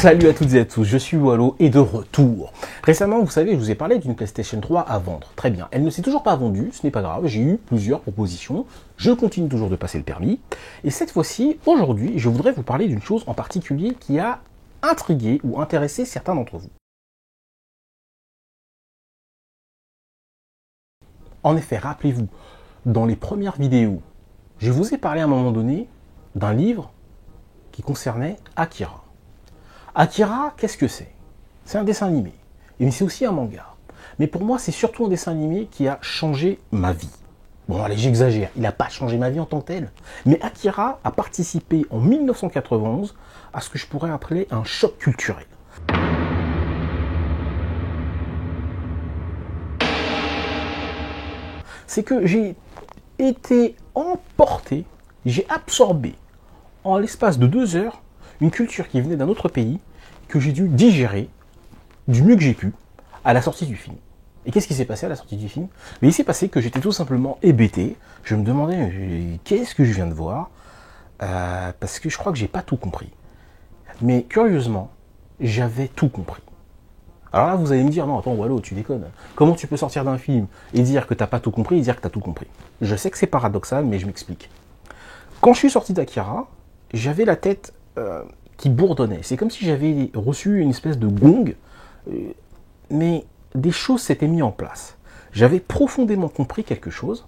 Salut à toutes et à tous, je suis Wallo et de retour. Récemment, vous savez, je vous ai parlé d'une PlayStation 3 à vendre. Très bien, elle ne s'est toujours pas vendue, ce n'est pas grave, j'ai eu plusieurs propositions, je continue toujours de passer le permis. Et cette fois-ci, aujourd'hui, je voudrais vous parler d'une chose en particulier qui a intrigué ou intéressé certains d'entre vous. En effet, rappelez-vous, dans les premières vidéos, je vous ai parlé à un moment donné d'un livre qui concernait Akira. Akira, qu'est-ce que c'est? C'est un dessin animé, et c'est aussi un manga. Mais pour moi, c'est surtout un dessin animé qui a changé ma vie. Bon, allez, j'exagère, il n'a pas changé ma vie en tant que tel. Mais Akira a participé en 1991 à ce que je pourrais appeler un choc culturel. C'est que j'ai été emporté, j'ai absorbé en l'espace de 2 heures une culture qui venait d'un autre pays que j'ai dû digérer du mieux que j'ai pu à la sortie du film. Et qu'est-ce qui s'est passé à la sortie du film? Mais il s'est passé que j'étais tout simplement hébété. Je me demandais qu'est-ce que je viens de voir, parce que je crois que j'ai pas tout compris. Mais curieusement, j'avais tout compris. Alors là, vous allez me dire, non, attends, Wallo, tu déconnes. Comment tu peux sortir d'un film et dire que t'as pas tout compris et dire que t'as tout compris? Je sais que c'est paradoxal, mais je m'explique. Quand je suis sorti d'Akira, j'avais la tête qui bourdonnait. C'est comme si j'avais reçu une espèce de gong, mais des choses s'étaient mises en place. J'avais profondément compris quelque chose,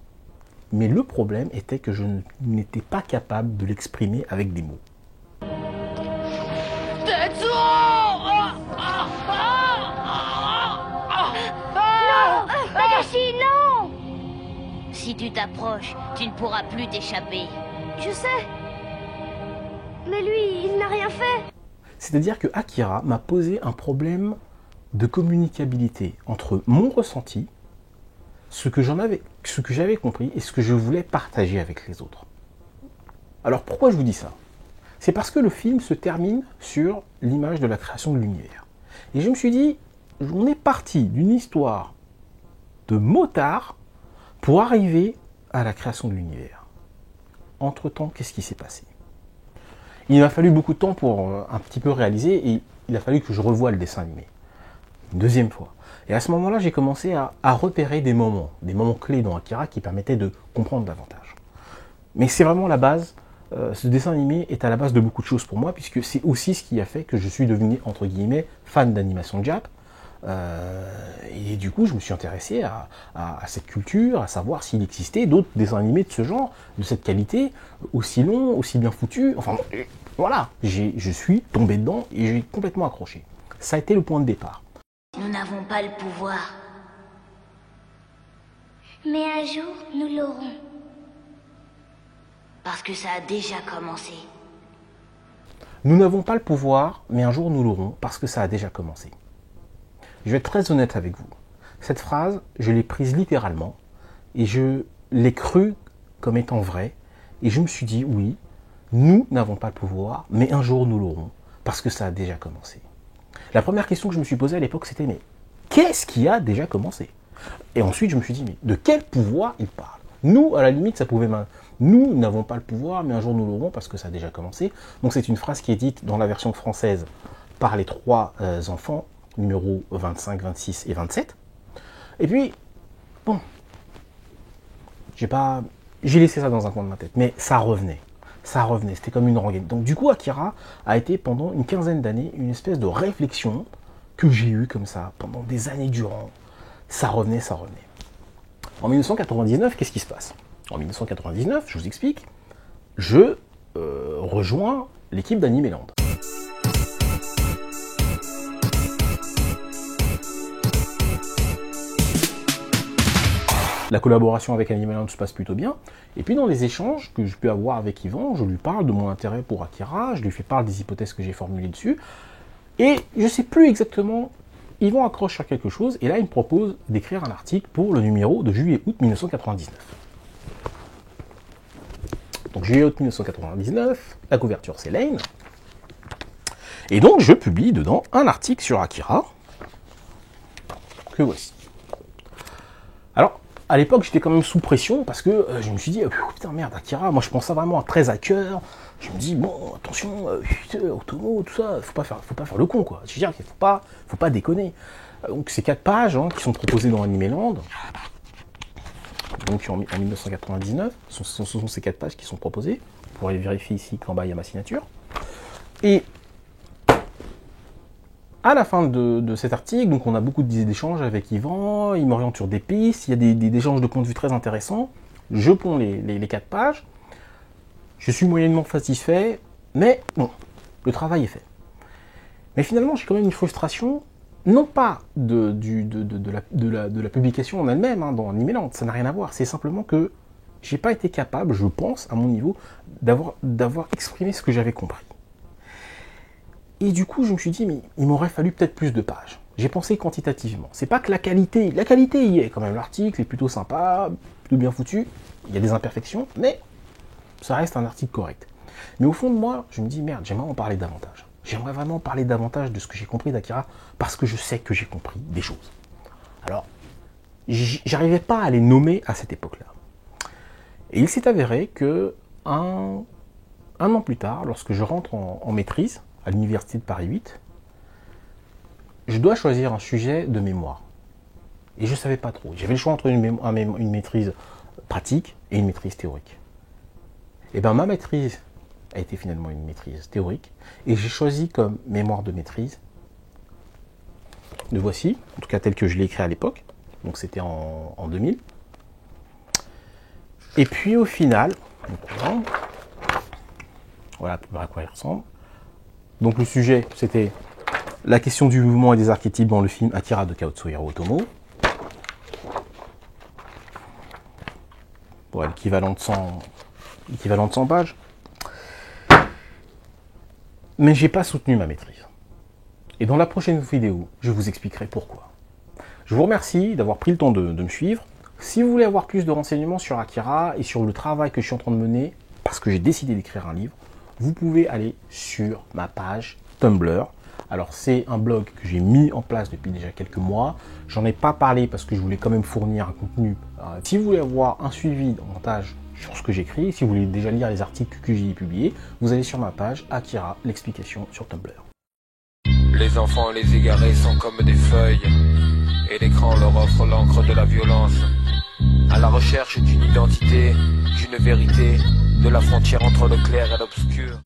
mais le problème était que je n'étais pas capable de l'exprimer avec des mots. Non, Takashi, non! Si tu t'approches, tu ne pourras plus t'échapper. Je sais. Mais lui, il n'a rien fait. C'est-à-dire que Akira m'a posé un problème de communicabilité entre mon ressenti, ce que j'avais compris et ce que je voulais partager avec les autres. Alors pourquoi je vous dis ça? C'est parce que le film se termine sur l'image de la création de l'univers. Et je me suis dit, on est parti d'une histoire de motard pour arriver à la création de l'univers. Entre-temps, qu'est-ce qui s'est passé? Il m'a fallu beaucoup de temps pour un petit peu réaliser et il a fallu que je revoie le dessin animé. Une deuxième fois. Et à ce moment-là, j'ai commencé à repérer des moments clés dans Akira qui permettaient de comprendre davantage. Mais c'est vraiment la base. Ce dessin animé est à la base de beaucoup de choses pour moi, puisque c'est aussi ce qui a fait que je suis devenu, entre guillemets, fan d'animation Jap. Et du coup, je me suis intéressé à cette culture, à savoir s'il existait d'autres dessins animés de ce genre, de cette qualité, aussi longs, aussi bien foutus. Enfin, voilà, je suis tombé dedans et j'ai complètement accroché. Ça a été le point de départ. Nous n'avons pas le pouvoir. Mais un jour, nous l'aurons. Parce que ça a déjà commencé. Nous n'avons pas le pouvoir, mais un jour nous l'aurons, parce que ça a déjà commencé. Je vais être très honnête avec vous. Cette phrase, je l'ai prise littéralement, et je l'ai crue comme étant vraie, et je me suis dit, oui, nous n'avons pas le pouvoir, mais un jour nous l'aurons, parce que ça a déjà commencé. La première question que je me suis posée à l'époque, c'était, mais qu'est-ce qui a déjà commencé? Et ensuite, je me suis dit, mais de quel pouvoir il parle? Nous, à la limite, ça pouvait... Nous n'avons pas le pouvoir, mais un jour nous l'aurons, parce que ça a déjà commencé. Donc c'est une phrase qui est dite dans la version française par les 3 enfants, numéros 25, 26 et 27. Et puis, bon, j'ai laissé ça dans un coin de ma tête, mais ça revenait, c'était comme une rengaine. Donc du coup, Akira a été pendant une quinzaine d'années une espèce de réflexion que j'ai eue comme ça, pendant des années durant. Ça revenait. En 1999, qu'est-ce qui se passe? En 1999, je vous explique, je rejoins l'équipe d'Animeland. La collaboration avec Animeland se passe plutôt bien. Et puis dans les échanges que je peux avoir avec Yvan, je lui parle de mon intérêt pour Akira, je lui fais part des hypothèses que j'ai formulées dessus. Et je ne sais plus exactement, Yvan accroche sur quelque chose, et là il me propose d'écrire un article pour le numéro de juillet-août 1999. Donc juillet-août 1999, la couverture c'est Lane. Et donc je publie dedans un article sur Akira, que voici. Alors, à l'époque, j'étais quand même sous pression parce que je me suis dit, putain, merde, Akira, moi je pense ça vraiment très à cœur. Je me dis, bon, attention, Otomo, tout ça, faut pas faire le con, quoi. Je veux dire qu'il faut pas déconner. Donc, ces 4 pages qui sont proposées dans Animeland, donc en 1999, ce sont ces 4 pages qui sont proposées. Vous pourrez vérifier ici qu'en bas, il y a ma signature. Et à la fin de cet article, donc on a beaucoup d'échanges avec Yvan, il m'oriente sur des pistes, il y a des échanges de points de vue très intéressants. Je ponds les 4 pages. Je suis moyennement satisfait, mais bon, le travail est fait. Mais finalement, j'ai quand même une frustration, non pas de la publication en elle-même, dans Animeland, ça n'a rien à voir. C'est simplement que j'ai pas été capable, je pense, à mon niveau, d'avoir exprimé ce que j'avais compris. Et du coup, je me suis dit, mais il m'aurait fallu peut-être plus de pages. J'ai pensé quantitativement. C'est pas que la qualité y est quand même. L'article est plutôt sympa, plutôt bien foutu. Il y a des imperfections, mais ça reste un article correct. Mais au fond de moi, je me dis, merde, j'aimerais en parler davantage. J'aimerais vraiment parler davantage de ce que j'ai compris d'Akira, parce que je sais que j'ai compris des choses. Alors, j'arrivais pas à les nommer à cette époque-là. Et il s'est avéré que un an plus tard, lorsque je rentre en maîtrise, à l'université de Paris 8, je dois choisir un sujet de mémoire. Et je ne savais pas trop. J'avais le choix entre une maîtrise pratique et une maîtrise théorique. Et bien ma maîtrise a été finalement une maîtrise théorique, et j'ai choisi comme mémoire de maîtrise, le voici, en tout cas tel que je l'ai écrit à l'époque, donc c'était en 2000. Et puis au final, voilà à quoi il ressemble. Donc le sujet, c'était la question du mouvement et des archétypes dans le film Akira de Kaotsuhiro Otomo. Bon, l'équivalent de 100 pages. Mais j'ai pas soutenu ma maîtrise. Et dans la prochaine vidéo, je vous expliquerai pourquoi. Je vous remercie d'avoir pris le temps de me suivre. Si vous voulez avoir plus de renseignements sur Akira et sur le travail que je suis en train de mener, parce que j'ai décidé d'écrire un livre, vous pouvez aller sur ma page Tumblr. Alors c'est un blog que j'ai mis en place depuis déjà quelques mois. J'en ai pas parlé parce que je voulais quand même fournir un contenu. Si vous voulez avoir un suivi davantage sur ce que j'écris, si vous voulez déjà lire les articles que j'ai publiés, vous allez sur ma page Akira, l'explication sur Tumblr. Les enfants et les égarés sont comme des feuilles, et l'écran leur offre l'encre de la violence. À la recherche d'une identité, d'une vérité, de la frontière entre le clair et l'obscur.